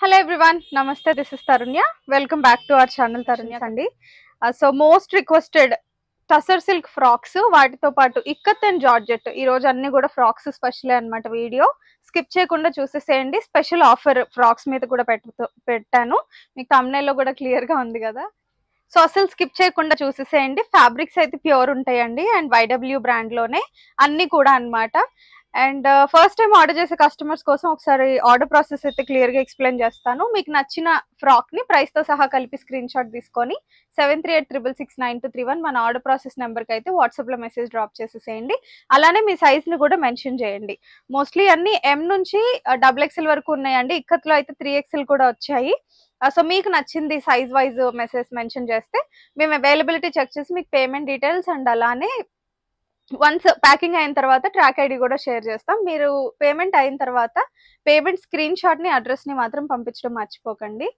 Hello everyone, Namaste. This is Tarunya. Welcome back to our channel Tarunya Kandi. So most requested tussar silk frocks వాటితో పాటు ikat and georgette ఈ రోజు అన్ని కూడా frocks special అన్నమాట. Video skip చేయకుండా చూసేసేయండి. స్పెషల్ ఆఫర్ ఫ్రాక్స్ మీద కూడా పెట్టాను, మీకు thumbnail లో కూడా క్లియర్ గా ఉంది కదా. సో అసలు స్కిప్ చేయకుండా చూసేసేయండి. ఫ్యాబ్రిక్స్ అయితే ప్యూర్ ఉంటాయండి అండ్ YW బ్రాండ్ లోనే అన్ని కూడా అన్నమాట. అండ్ ఫస్ట్ టైం ఆర్డర్ చేసే కస్టమర్స్ కోసం ఒకసారి ఆర్డర్ ప్రాసెస్ అయితే క్లియర్ గా ఎక్స్ప్లెయిన్ చేస్తాను. మీకు నచ్చిన ఫ్రాక్ ని ప్రైస్ తో సహా కలిపి స్క్రీన్ షాట్ తీసుకొని 7386669231 మన ఆర్డర్ ప్రాసెస్ నెంబర్ కి అయితే వాట్సాప్ లో మెసేజ్ డ్రాప్ చేసేసేయండి. అలానే మీ సైజ్ ని కూడా మెన్షన్ చేయండి. మోస్ట్లీ అన్ని M నుంచి XXL వరకు ఉన్నాయండి. ఇక్కత్లో అయితే 3XL కూడా వచ్చాయి. సో మీకు నచ్చింది సైజ్ వైజ్ మెసేజ్ మెన్షన్ చేస్తే మేము అవైలబిలిటీ చెక్ చేసి మీకు పేమెంట్ డీటెయిల్స్ అండ్ అలానే వన్స్ ప్యాకింగ్ అయిన తర్వాత ట్రాక్ ఐడి కూడా షేర్ చేస్తాం. మీరు పేమెంట్ అయిన తర్వాత పేమెంట్ స్క్రీన్ షాట్ ని అడ్రస్ ని మాత్రం పంపించడం మర్చిపోకండి.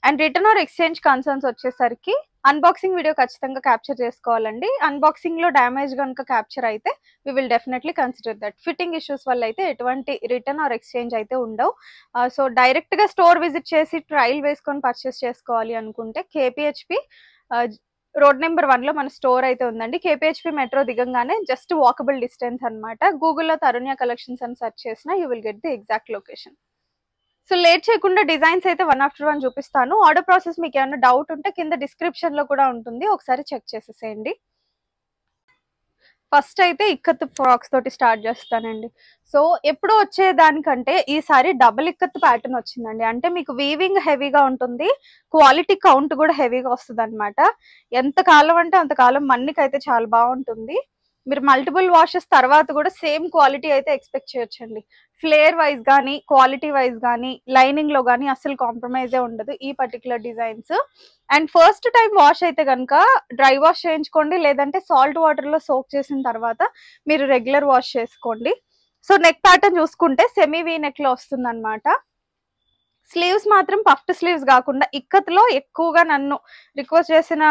And return or exchange concerns వచ్చేసరికి అన్బాక్సింగ్ వీడియో ఖచ్చితంగా క్యాప్చర్ చేసుకోవాలండి. అన్బాక్సింగ్ లో డ్యామేజ్ కనుక క్యాప్చర్ అయితే we will definitely consider that. Fitting issues వల్ల అయితే ఎటువంటి రిటర్న్ ఆర్ ఎక్స్చేంజ్ అయితే ఉండవు. సో డైరెక్ట్ గా స్టోర్ విజిట్ చేసి ట్రయల్ వేసుకొని పర్చేస్ చేసుకోవాలి అనుకుంటే KPHP రోడ్ నెంబర్ 1 లో మన స్టోర్ అయితే ఉందండి. KPHP మెట్రో దిగంగానే జస్ట్ వాకబుల్ డిస్టెన్స్ అనమాట. గూగుల్లో తరుణ్య కలెక్షన్స్ అని సెర్చ్ చేసినా you will get the exact location. So late చేయకుండా డిజైన్స్ అయితే వన్ ఆఫ్టర్ వన్ చూపిస్తాను. ఆర్డర్ ప్రాసెస్ మీకు ఏమైనా డౌట్ ఉంటే కింద డిస్క్రిప్షన్ లో కూడా ఉంటుంది, ఒకసారి చెక్ చేసేసేయండి. ఫస్ట్ అయితే ఇక్కత్ ఫ్రాక్స్ తోటి స్టార్ట్ చేస్తానండి. సో ఎప్పుడు వచ్చే దానికంటే ఈసారి డబుల్ ఇక్కత్ ప్యాటర్న్ వచ్చిందండి. అంటే మీకు వీవింగ్ హెవీగా ఉంటుంది, క్వాలిటీ కౌంట్ కూడా హెవీగా వస్తుంది అనమాట. ఎంత కాలం అంటే అంతకాలం మన్నికైతే చాలా బాగుంటుంది. మీరు మల్టిపుల్ వాషెస్ తర్వాత కూడా సేమ్ క్వాలిటీ అయితే ఎక్స్పెక్ట్ చేయొచ్చండి. ఫ్లేర్ వైజ్ కానీ క్వాలిటీ వైజ్ కానీ లైనింగ్ లో కానీ అసలు కాంప్రమైజే ఉండదు ఈ particular designs. And first time wash అయితే కనుక డ్రై వాష్ చేయించుకోండి, లేదంటే సాల్ట్ వాటర్ లో సోక్ చేసిన తర్వాత మీరు రెగ్యులర్ వాష్ చేసుకోండి. సో నెక్ ప్యాటర్న్ చూసుకుంటే సెమీ వీ నెక్ లో వస్తుంది అనమాట. స్లీవ్స్ మాత్రం పఫ్డ్ స్లీవ్స్ కాకుండా ఇక్కత్ లో ఎక్కువగా నన్ను రిక్వెస్ట్ చేసిన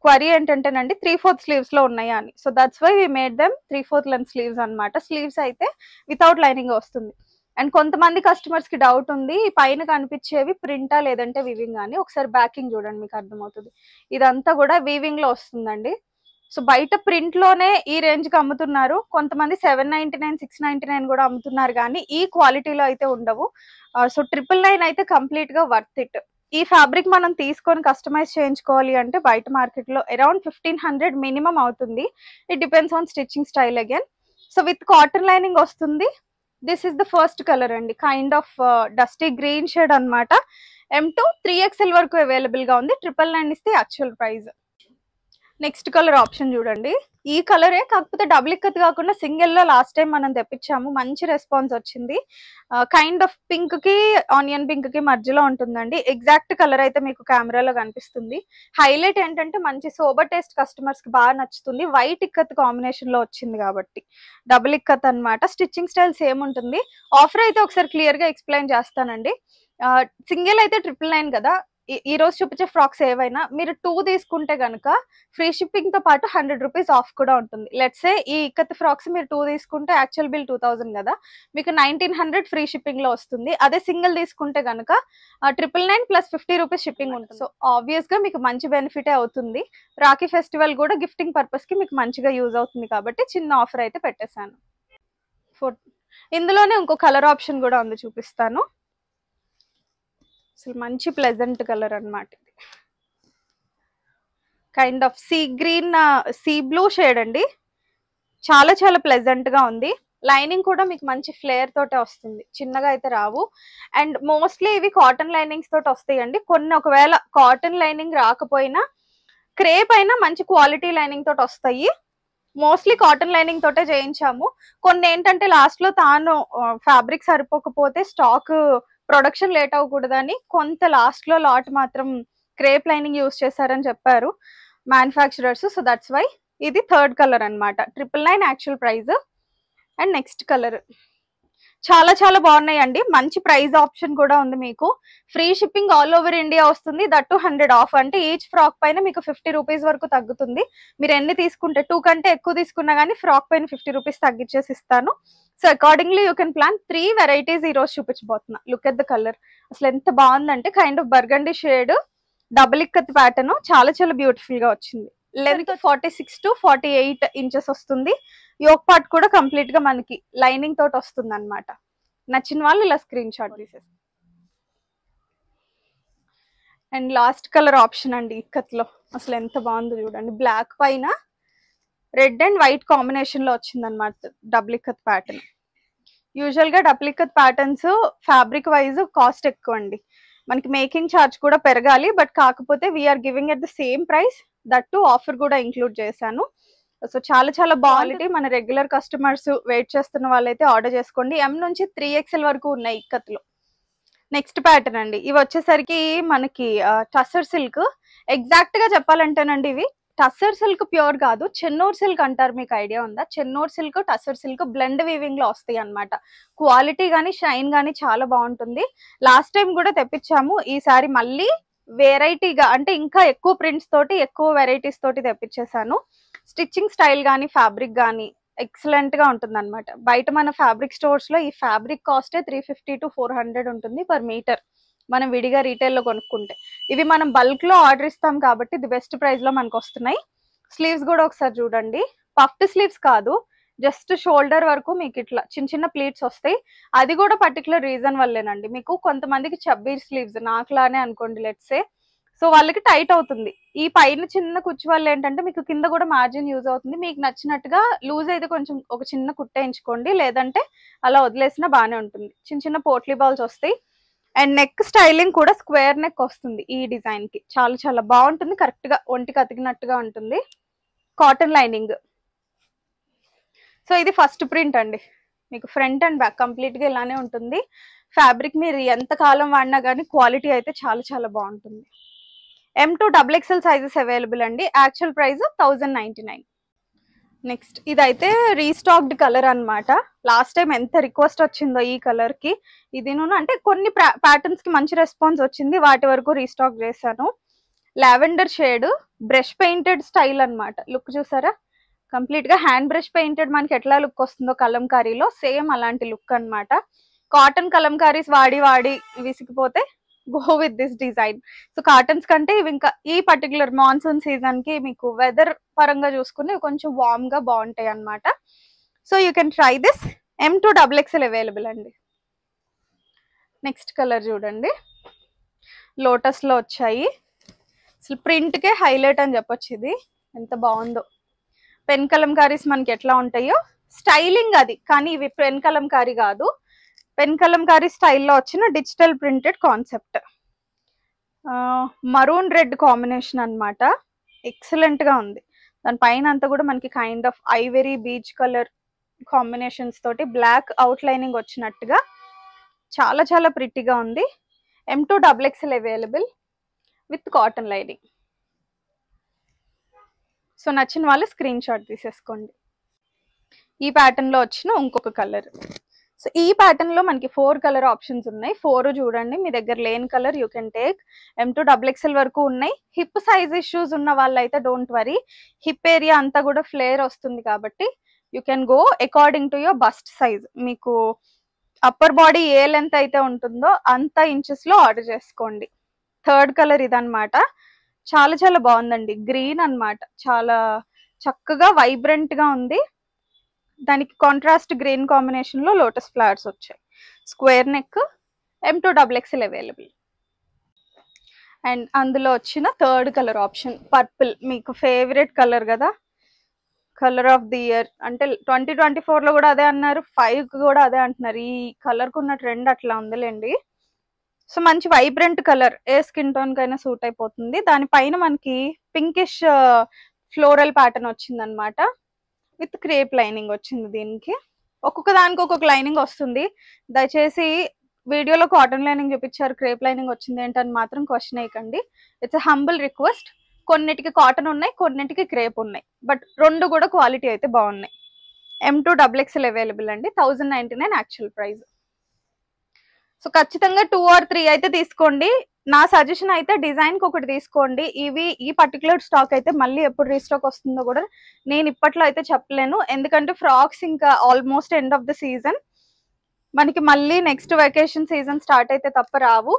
క్వరీ ఏంటంటేనండి 3/4 స్లీవ్స్ లో ఉన్నాయా అని. So that's why we made them 3/4 length sleeves అనమాట. స్లీవ్స్ అయితే వితౌట్ లైనింగ్ వస్తుంది. అండ్ కొంతమంది కస్టమర్స్ కి డౌట్ ఉంది, పైన కనిపించేవి ప్రింటా లేదంటే వివింగ్ అని. ఒకసారి బ్యాకింగ్ చూడండి, మీకు అర్థమవుతుంది. ఇదంతా కూడా వీవింగ్ లో వస్తుందండి. సో బయట ప్రింట్ లోనే ఈ రేంజ్ కి అమ్ముతున్నారు, కొంతమంది 799 699 కూడా అమ్ముతున్నారు, కానీ ఈ క్వాలిటీలో అయితే ఉండవు. సో 999 అయితే కంప్లీట్ గా వర్త్ ఇట్. ఈ ఫ్యాబ్రిక్ మనం తీసుకొని కస్టమైజ్ చేయించుకోవాలి అంటే బయట మార్కెట్ లో అరౌండ్ 1500 మినిమం అవుతుంది. It depends on stitching style again. So with cotton lining వస్తుంది. This is the first colour అండి, kind of dusty green shade అనమాట. M to 3XL వరకు అవైలబుల్ గా ఉంది. 999 ఇస్తే actual price. Next colour option చూడండి, ఈ కలరే కాకపోతే డబుల్ ఇక్కత్ కాకుండా సింగిల్ లో లాస్ట్ టైం మనం తెప్పించాము, మంచి రెస్పాన్స్ వచ్చింది. కైండ్ ఆఫ్ పింక్ కి ఆనియన్ పింక్ కి మధ్యలో ఉంటుందండి. ఎగ్జాక్ట్ కలర్ అయితే మీకు కెమెరాలో కనిపిస్తుంది. హైలైట్ ఏంటంటే మంచి సోబర్ టేస్ట్ కస్టమర్స్ కి బాగా నచ్చుతుంది. వైట్ ఇక్కత్ కాంబినేషన్ లో వచ్చింది కాబట్టి డబుల్ ఇక్కత్ అనమాట. స్టిచ్చింగ్ స్టైల్ సేమ్ ఉంటుంది. ఆఫర్ అయితే ఒకసారి క్లియర్ గా ఎక్స్ప్లెయిన్ చేస్తానండి. సింగిల్ అయితే 999 కదా. ఈ రోజు చూపించే ఫ్రాక్స్ ఏవైనా మీరు 2 తీసుకుంటే కనుక ఫ్రీ షిప్పింగ్ తో పాటు 100 రూపీస్ ఆఫ్ కూడా ఉంటుంది. లెట్స్ సే ఈ ఇక్కత్ ఫ్రాక్స్ మీరు 2 తీసుకుంటే యాక్చువల్ బిల్ 2000 కదా, మీకు 1900 ఫ్రీ షిప్పింగ్ లో వస్తుంది. అదే సింగిల్ తీసుకుంటే కనుక 999 ప్లస్ 50 రూపీస్ షిప్పింగ్ ఉంటుంది. సో ఆబ్వియస్ గా మీకు మంచి బెనిఫిటే అవుతుంది. రాఖీ ఫెస్టివల్ కూడా గిఫ్టింగ్ పర్పస్ కి మీకు మంచిగా యూజ్ అవుతుంది కాబట్టి చిన్న ఆఫర్ అయితే పెట్టేశాను. ఇందులోనే ఇంకో కలర్ ఆప్షన్ కూడా ఉంది, చూపిస్తాను. అసలు మంచి ప్లెజెంట్ కలర్ అనమాట. ఇది kind of sea green sea blue shade అండి. చాలా చాలా ప్లెజెంట్ గా ఉంది. లైనింగ్ కూడా మీకు మంచి ఫ్లేర్ తోటే వస్తుంది, చిన్నగా అయితే రావు. అండ్ మోస్ట్లీ ఇవి కాటన్ లైనింగ్స్ తోటి వస్తాయండి. కొన్ని ఒకవేళ కాటన్ లైనింగ్ రాకపోయినా క్రేప్ అయినా మంచి క్వాలిటీ లైనింగ్ తోటి వస్తాయి. మోస్ట్లీ కాటన్ లైనింగ్ తోటే చేయించాము. కొన్ని ఏంటంటే లాస్ట్ లో తాను ఫ్యాబ్రిక్ సరిపోకపోతే స్టాక్ ప్రొడక్షన్ లేట్ అవ్వకూడదని కొంత లాస్ట్ లో లాట్ మాత్రం క్రేప్ లైనింగ్ యూస్ చేశారని చెప్పారు మ్యానుఫ్యాక్చరర్స్. సో దట్స్ వై ఇది థర్డ్ కలర్ అనమాట. 999 actual price. And next colour చాలా చాలా బాగున్నాయండి. మంచి ప్రైస్ ఆప్షన్ కూడా ఉంది మీకు. Free shipping all over India వస్తుంది. దట్ 100 ఆఫ్, అంటే ఈచ్ ఫ్రాక్ పైన మీకు 50 రూపీస్ వరకు తగ్గుతుంది. మీరు ఎన్ని తీసుకుంటే 2 కంటే ఎక్కువ తీసుకున్నా కానీ ఫ్రాక్ పైన 50 రూపీస్ తగ్గించేసి ఇస్తాను. So accordingly you can plan 3 varieties ఈ రోజు చూపించబోతున్నా. లుక్ ఎట్ ద కలర్, అసలు ఎంత బాగుందంటే kind of burgundy shade, double ikat pattern, చాలా చాలా బ్యూటిఫుల్ గా వచ్చింది. లెంత్ 46 to 48 ఇంచెస్ వస్తుంది. యోక్ పార్ట్ కూడా కంప్లీట్ గా మనకి లైనింగ్ తోటి వస్తుంది అనమాట. నచ్చిన వాళ్ళు ఇలా స్క్రీన్ షాట్ తీసేసి. అండ్ లాస్ట్ కలర్ ఆప్షన్ అండి ఇక్కత్ లో, అసలు ఎంత బాగుందో చూడండి. బ్లాక్ పైన రెడ్ అండ్ వైట్ కాంబినేషన్ లో వచ్చింది అనమాట డబుల్ ఇక్కత్ ప్యాటర్న్. యూజువల్ గా double ikat patterns fabric wise cost ఎక్కువ అండి, మనకి మేకింగ్ ఛార్జ్ కూడా పెరగాలి. బట్ కాకపోతే we are giving at the same price, that too offer కూడా ఇంక్లూడ్ చేశాను. సో చాలా చాలా బాగుంది. మన రెగ్యులర్ కస్టమర్స్ వెయిట్ చేస్తున్న వాళ్ళైతే ఆర్డర్ చేసుకోండి. M నుంచి 3XL వరకు ఉన్నాయి ఇక్కత్లో. నెక్స్ట్ ప్యాటర్న్ అండి, ఇవి వచ్చేసరికి మనకి టస్సర్ సిల్క్. ఎగ్జాక్ట్ గా చెప్పాలంటేనండి ఇవి టస్సర్ సిల్క్ ప్యూర్ కాదు, చెన్నూర్ సిల్క్ అంటారు. మీకు ఐడియా ఉందా? Chennur silk, tussar silk blend weaving లో వస్తాయి అనమాట. క్వాలిటీ గానీ షైన్ గానీ చాలా బాగుంటుంది. లాస్ట్ టైం కూడా తెప్పించాము, ఈసారి మళ్ళీ వెరైటీగా అంటే ఇంకా ఎక్కువ ప్రింట్స్ తోటి ఎక్కువ వెరైటీస్ తోటి తెప్పించేసాను. స్టిచ్చింగ్ స్టైల్ కానీ ఫ్యాబ్రిక్ కానీ ఎక్సలెంట్ గా ఉంటుంది అనమాట. బయట మన ఫ్యాబ్రిక్ స్టోర్స్ లో ఈ ఫ్యాబ్రిక్ కాస్టే 350 to 400 ఉంటుంది పర్ మీటర్, మనం విడిగా రీటైల్ లో కొనుక్కుంటే. ఇవి మనం బల్క్ లో ఆర్డర్ ఇస్తాం కాబట్టి ది బెస్ట్ ప్రైస్ లో మనకు వస్తున్నాయి. స్లీవ్స్ కూడా ఒకసారి చూడండి, పఫ్డ్ స్లీవ్స్ కాదు, జస్ట్ షోల్డర్ వరకు మీకు ఇట్లా చిన్న చిన్న ప్లీట్స్ వస్తాయి. అది కూడా పర్టికులర్ రీజన్ వల్లేనండి. మీకు కొంతమందికి చబ్బీ స్లీవ్స్, నాకులానే అనుకోండి లెట్స్ సే, సో వాళ్ళకి టైట్ అవుతుంది. ఈ పైన చిన్న కుచ్చు వల్ల ఏంటంటే మీకు కింద కూడా మార్జిన్ యూజ్ అవుతుంది. మీకు నచ్చినట్టుగా లూజ్ అయితే కొంచెం ఒక చిన్న కుట్టేయించుకోండి, లేదంటే అలా వదిలేసినా బాగానే ఉంటుంది. చిన్న చిన్న పోట్లీ బాల్స్ వస్తాయి. అండ్ నెక్ స్టైలింగ్ కూడా స్క్వేర్ నెక్ వస్తుంది ఈ డిజైన్ కి, చాలా చాలా బాగుంటుంది. కరెక్ట్ గా ఒంటికి అతికినట్టుగా ఉంటుంది. Cotton lining. సో ఇది ఫస్ట్ ప్రింట్ అండి, మీకు ఫ్రంట్ అండ్ బ్యాక్ కంప్లీట్ గా ఇలానే ఉంటుంది. ఫ్యాబ్రిక్ మీరు ఎంత కాలం వాడినా కానీ క్వాలిటీ అయితే చాలా చాలా బాగుంటుంది. M to XXL sizes available అండి. Actual price 1099. నెక్స్ట్ ఇదైతే రీస్టాక్డ్ కలర్ అన్నమాట. లాస్ట్ టైం ఎంత రిక్వెస్ట్ వచ్చిందో ఈ కలర్ కి. ఇది అంటే కొన్ని ప్యాటర్న్స్ కి మంచి రెస్పాన్స్ వచ్చింది, వాటి వరకు రీస్టాక్ చేశాను. Lavender shade, brush painted style అన్నమాట. లుక్ చూసారా, కంప్లీట్ గా హ్యాండ్ బ్రష్ పెయింటెడ్ మనకి ఎట్లా లుక్ వస్తుందో కలంకారీలో సేమ్ అలాంటి లుక్ అన్నమాట. కాటన్ కలంకారీస్ వాడి వాడి విసిగిపోతే go with this design. So cottons కంటే ఇవి ఇంకా ఈ పర్టికులర్ మాన్సూన్ సీజన్ కి మీకు వెదర్ పరంగా చూసుకుని కొంచెం వార్మ్ గా బాగుంటాయి అన్నమాట. So you can try this. M to XXL available అండి. నెక్స్ట్ కలర్ చూడండి, లోటస్ లో వచ్చాయి. అసలు ప్రింట్ కే హైలైట్ అని చెప్పొచ్చు. ఇది ఎంత బాగుందో. పెన్ కలంకారీస్ మనకి ఎట్లా ఉంటాయో స్టైలింగ్ అది, కానీ ఇవి పెన్ కలంకారీ కాదు. పెన్ కలంకారీ స్టైల్లో వచ్చిన digital printed concept. Maroon red combination అన్నమాట. ఎక్సలెంట్ గా ఉంది. దానిపైన అంతా కూడా మనకి kind of Ivory beach colour combinations తోటి బ్లాక్ అవుట్ లైనింగ్ వచ్చినట్టుగా చాలా చాలా ప్రిట్టిగా ఉంది. M to XXL available with cotton lining. So నచ్చిన వాళ్ళు స్క్రీన్ షాట్ తీసేసుకోండి. ఈ ప్యాటర్న్ లో వచ్చిన ఇంకొక కలర్. సో ఈ ప్యాటర్న్ లో మనకి 4 కలర్ ఆప్షన్స్ ఉన్నాయి. 4 చూడండి, మీ దగ్గర లేని colour you can take. M to XXL వరకు ఉన్నాయి. హిప్ సైజ్ ఇష్యూస్ ఉన్న వాళ్ళు అయితే డోంట్ వరీ, హిప్ ఏరియా అంతా కూడా ఫ్లేర్ వస్తుంది కాబట్టి you can go according to your bust size. మీకు అప్పర్ బాడీ ఏ లెంత్ అయితే ఉంటుందో అంత ఇంచెస్ లో ఆర్డర్ చేసుకోండి. థర్డ్ కలర్ ఇదన్నమాట. చాలా చాలా బాగుందండి, గ్రీన్ అన్నమాట. చాలా చక్కగా వైబ్రెంట్ గా ఉంది. దానికి కాంట్రాస్ట్ గ్రీన్ కాంబినేషన్ లో లోటస్ ఫ్లవర్స్ వచ్చాయి. Square neck. M to XXL available. And అందులో వచ్చిన థర్డ్ కలర్ ఆప్షన్ పర్పుల్, మీకు ఫేవరెట్ కలర్ కదా, కలర్ ఆఫ్ ది ఇయర్ అంటే 2024 లో కూడా అదే అన్నారు, 5 కూడా అదే అంటున్నారు. ఈ కలర్ కు ఉన్న ట్రెండ్ అట్లా ఉందిలేండి. సో మంచి వైబ్రెంట్ కలర్, ఏ స్కిన్ టోన్ కైనా సూట్ అయిపోతుంది. దానిపైన మనకి పింకిష్ ఫ్లోరల్ ప్యాటర్న్ వచ్చింది అనమాట, విత్ క్రేప్ లైనింగ్ వచ్చింది. దీనికి ఒక్కొక్క దానికి ఒక్కొక్క లైనింగ్ వస్తుంది. దయచేసి వీడియోలో కాటన్ లైనింగ్ చూపించారు, క్రేప్ లైనింగ్ వచ్చింది ఏంటని మాత్రం క్వశ్చన్ వేయకండి. It's humble request. కొన్నిటికి కాటన్ ఉన్నాయి, కొన్నిటికి క్రేప్ ఉన్నాయి, బట్ రెండు కూడా క్వాలిటీ అయితే బాగున్నాయి. M2 XXL అవైలబుల్ అండి. 1099 యాక్చువల్ ప్రైస్. సో ఖచ్చితంగా 2 or 3 అయితే తీసుకోండి. నా సజెషన్ అయితే డిజైన్ కి ఒకటి తీసుకోండి. ఈ పర్టికులర్ స్టాక్ అయితే మళ్ళీ ఎప్పుడు రీస్టాక్ వస్తుందో కూడా నేను ఇప్పట్లో అయితే చెప్పలేను. ఎందుకంటే ఫ్రాక్స్ ఇంకా almost end of the season, మనకి మళ్ళీ నెక్స్ట్ వెకేషన్ సీజన్ స్టార్ట్ అయితే తప్ప రావు.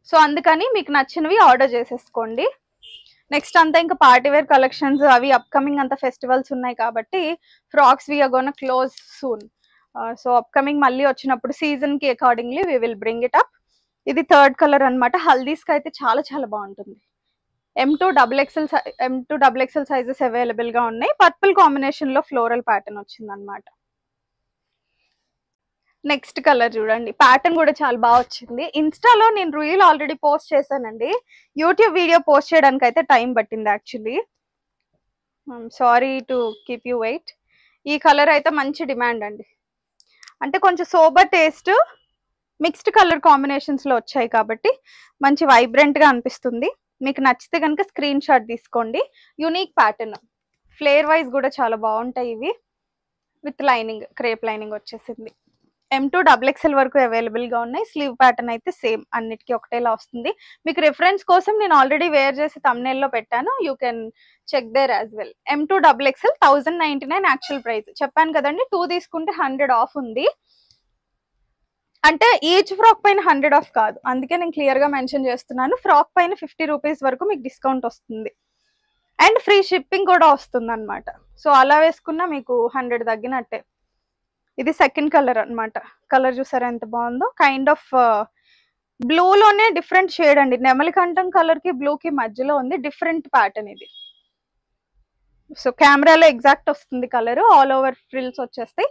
సో అందుకని మీకు నచ్చినవి ఆర్డర్ చేసేసుకోండి. నెక్స్ట్ అంతా ఇంకా పార్టీ వేర్ కలెక్షన్స్ అవి అప్కమింగ్ అంత ఫెస్టివల్స్ ఉన్నాయి కాబట్టి frocks we are gonna close soon. So upcoming మళ్ళీ వచ్చినప్పుడు సీజన్ కి accordingly we will bring it up. ఇది థర్డ్ కలర్ అనమాట. హల్దీస్ కి అయితే చాలా చాలా బాగుంటుంది. M2 XXL సైజెస్ అవైలబుల్ గా ఉన్నాయి. పర్పుల్ కాంబినేషన్ లో ఫ్లోరల్ ప్యాటర్న్ వచ్చింది అనమాట. నెక్స్ట్ కలర్ చూడండి, ప్యాటర్న్ కూడా చాలా బాగా వచ్చింది. ఇన్స్టాలో నేను రీల్ ఆల్రెడీ పోస్ట్ చేశానండి. యూట్యూబ్ వీడియో పోస్ట్ చేయడానికి అయితే టైం పట్టింది actually. Sorry to keep you wait. ఈ కలర్ అయితే మంచి డిమాండ్ అండి. అంటే కొంచెం sober taste mixed colour combinations లో వచ్చాయి కాబట్టి మంచి వైబ్రెంట్ గా అనిపిస్తుంది. మీకు నచ్చితే కనుక స్క్రీన్ షాట్ తీసుకోండి. యూనిక్ ప్యాటర్న్, ఫ్లేర్ వైజ్ కూడా చాలా బాగుంటాయి ఇవి. విత్ లైనింగ్, క్రేప్ లైనింగ్ వచ్చేసింది. M2 XXL వరకు అవైలబుల్ గా ఉన్నాయి. స్లీవ్ ప్యాటర్న్ అయితే సేమ్ అన్నిటికీ ఒకటేలా వస్తుంది. మీకు రిఫరెన్స్ కోసం నేను ఆల్రెడీ వేర్ చేసి thumbnail లో పెట్టాను. You can check there as well. M2 XXL 1099 actual price. చెప్పాను కదండి 2 తీసుకుంటే 100 ఆఫ్ ఉంది. అంటే ఈచ్ ఫ్రాక్ పైన 100 ఆఫ్ కాదు, అందుకే నేను క్లియర్ గా మెన్షన్ చేస్తున్నాను. ఫ్రాక్ పైన 50 రూపీస్ వరకు మీకు డిస్కౌంట్ వస్తుంది అండ్ ఫ్రీ షిప్పింగ్ కూడా వస్తుంది అనమాట. సో అలా వేసుకున్నా మీకు 100 తగ్గినట్టే. ఇది సెకండ్ కలర్ అన్నమాట. కలర్ చూసారా ఎంత బాగుందో. కైండ్ ఆఫ్ బ్లూలోనే డిఫరెంట్ షేడ్ అండి. నెమలికంఠం కలర్ కి బ్లూ కి మధ్యలో ఉంది. డిఫరెంట్ ప్యాటర్న్ ఇది. సో కెమెరాలో ఎగ్జాక్ట్ వస్తుంది కలర్. ఆల్ ఓవర్ ఫ్రిల్స్ వచ్చేస్తాయి.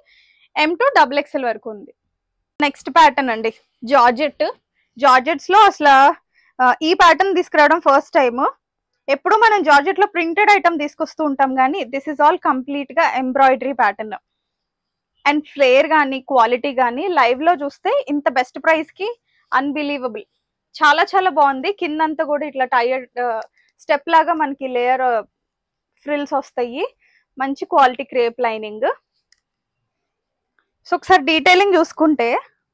M2 XXL వరకు ఉంది. నెక్స్ట్ ప్యాటర్న్ అండి, జార్జెట్స్ లో అసలు ఈ ప్యాటర్న్ తీసుకురావడం ఫస్ట్ టైం. ఎప్పుడు మనం జార్జెట్ లో ప్రింటెడ్ ఐటమ్ తీసుకొస్తూ ఉంటాం, కానీ దిస్ ఇస్ ఆల్ కంప్లీట్ గా ఎంబ్రాయిడరీ ప్యాటర్న్. అండ్ ఫ్లేర్ కానీ క్వాలిటీ కానీ లైవ్ లో చూస్తే ఇంత బెస్ట్ ప్రైస్ కి అన్బిలీవబుల్. చాలా చాలా బాగుంది. కిందంతా కూడా ఇట్లా టైర్డ్ స్టెప్ లాగా మనకి లేయర్ ఫ్రిల్స్ వస్తాయి. మంచి క్వాలిటీ క్రేప్ లైనింగ్. సో ఒకసారి డీటెయిలింగ్ చూసుకుంటే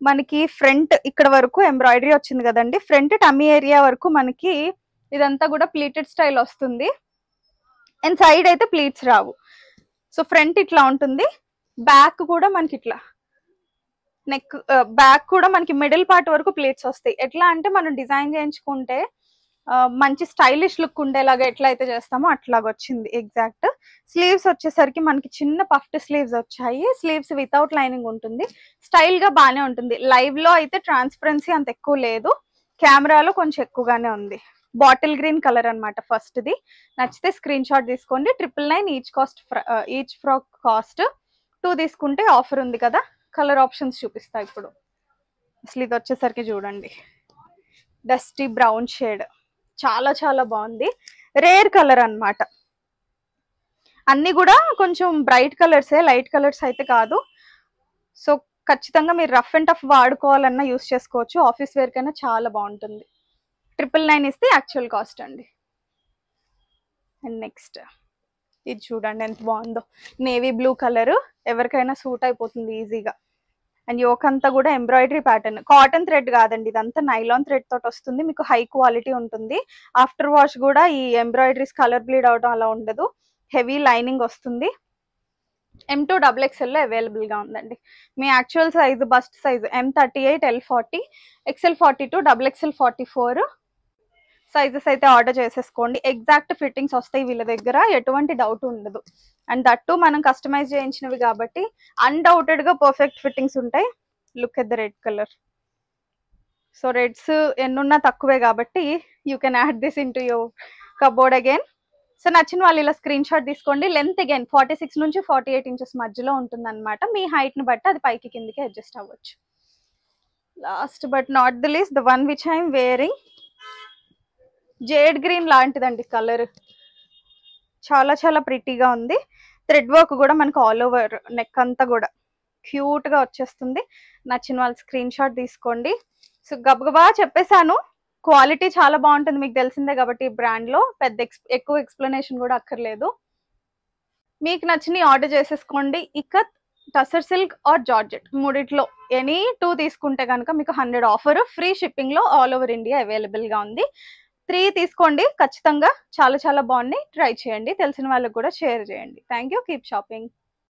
మనకి ఫ్రంట్ ఇక్కడ వరకు ఎంబ్రాయిడరీ వచ్చింది కదండి. ఫ్రంట్ టమ్మీ ఏరియా వరకు మనకి ఇదంతా కూడా ప్లీటెడ్ స్టైల్ వస్తుంది. అండ్ సైడ్ అయితే ప్లీట్స్ రావు. సో ఫ్రంట్ ఇట్లా ఉంటుంది. బ్యాక్ కూడా మనకి ఇట్లా నెక్ బ్యాక్ కూడా మనకి మిడిల్ పార్ట్ వరకు ప్లీట్స్ వస్తాయి. ఎట్లా అంటే మనం డిజైన్ చేయించుకుంటే మంచి స్టైలిష్ లుక్ ఉండేలాగా ఎట్లా అయితే చేస్తామో అట్లాగా వచ్చింది ఎగ్జాక్ట్. స్లీవ్స్ వచ్చేసరికి మనకి చిన్న పఫ్డ్ స్లీవ్స్ వచ్చాయి. స్లీవ్స్ వితౌట్ లైనింగ్ ఉంటుంది. స్టైల్ గా బాగానే ఉంటుంది. లైవ్ లో అయితే ట్రాన్స్పరెన్సీ అంత ఎక్కువ లేదు, కెమెరాలో కొంచెం ఎక్కువగానే ఉంది. బాటిల్ గ్రీన్ కలర్ అనమాట ఫస్ట్ ది. నచ్చితే స్క్రీన్ షాట్ తీసుకోండి. 999 ఈచ్ ఫ్రాక్ కాస్ట్. 2 తీసుకుంటే ఆఫర్ ఉంది కదా. కలర్ ఆప్షన్స్ చూపిస్తా ఇప్పుడు. అసలు ఇది వచ్చేసరికి చూడండి, డస్టీ బ్రౌన్ షేడ్, చాలా చాలా బాగుంది. రేర్ కలర్ అన్నమాట. అన్ని కూడా కొంచెం బ్రైట్ కలర్సే, లైట్ కలర్స్ అయితే కాదు. సో ఖచ్చితంగా మీరు రఫ్ అండ్ టఫ్ వాడుకోవాలన్నా యూస్ చేసుకోవచ్చు. ఆఫీస్ వేర్ కైనా చాలా బాగుంటుంది. 999 ఇస్తే యాక్చువల్ కాస్ట్ అండి. అండ్ నెక్స్ట్ ఇది చూడండి ఎంత బాగుందో. నేవీ బ్లూ కలర్ ఎవరికైనా సూట్ అయిపోతుంది ఈజీగా. అండ్ యోక్ అంతా కూడా ఎంబ్రాయిడరీ ప్యాటర్న్. కాటన్ థ్రెడ్ కాదండి, ఇదంతా నైలాన్ థ్రెడ్ తోటి వస్తుంది. మీకు హై క్వాలిటీ ఉంటుంది. ఆఫ్టర్ వాష్ కూడా ఈ ఎంబ్రాయిడరీస్ కలర్ బ్లీడ్ అవడం అలా ఉండదు. హెవీ లైనింగ్ వస్తుంది. M2 XXL లో అవైలబుల్ గా ఉందండి. మీ actual size bust size M38, L40, XL42, XXL 44 sizes అయితే ఆర్డర్ చేసేసుకోండి. ఎగ్జాక్ట్ ఫిట్టింగ్స్ వస్తాయి వీళ్ళ దగ్గర, ఎటువంటి డౌట్ ఉండదు. అండ్ దట్టు మనం కస్టమైజ్ చేయించినవి కాబట్టి అన్డౌటెడ్ గా పర్ఫెక్ట్ ఫిట్టింగ్స్ ఉంటాయి. Look at the red colour. So reds ఎన్నున్నా తక్కువే కాబట్టి you can add this into your cupboard again. So నచ్చిన వాళ్ళు ఇలా స్క్రీన్ షాట్ తీసుకోండి. లెంత్ అగైన్ 46 నుంచి 48 ఇంచెస్ మధ్యలో ఉంటుంది అనమాట. మీ హైట్ ని బట్టి అది పైకి కిందికి అడ్జస్ట్ అవ్వచ్చు. Last but not the least, the one which I'm wearing, jade green లాంటిదండి కలర్. చాలా చాలా ప్రిటీగా ఉంది. థ్రెడ్ వర్క్ కూడా మనకు ఆల్ ఓవర్ నెక్ అంతా కూడా క్యూట్ గా వచ్చేస్తుంది. నచ్చిన వాళ్ళు స్క్రీన్ షాట్ తీసుకోండి. సో గబగబా చెప్పేశాను. క్వాలిటీ చాలా బాగుంటుంది, మీకు తెలిసిందే కాబట్టి బ్రాండ్ లో పెద్ద ఎక్కువ ఎక్స్ప్లెనేషన్ కూడా అక్కర్లేదు. మీకు నచ్చినవి ఆర్డర్ చేసేసుకోండి. Ikat, tussar silk or georgette మూడిట్లో ఎనీ 2 తీసుకుంటే కనుక మీకు 100 ఆఫర్, ఫ్రీ షిప్పింగ్ లో ఆల్ ఓవర్ ఇండియా అవైలబుల్ గా ఉంది. 3 తీసుకోండి ఖచ్చితంగా, చాలా చాలా బాగున్నాయి. ట్రై చేయండి, తెలిసిన వాళ్ళకి కూడా షేర్ చేయండి. Thank you. Keep shopping.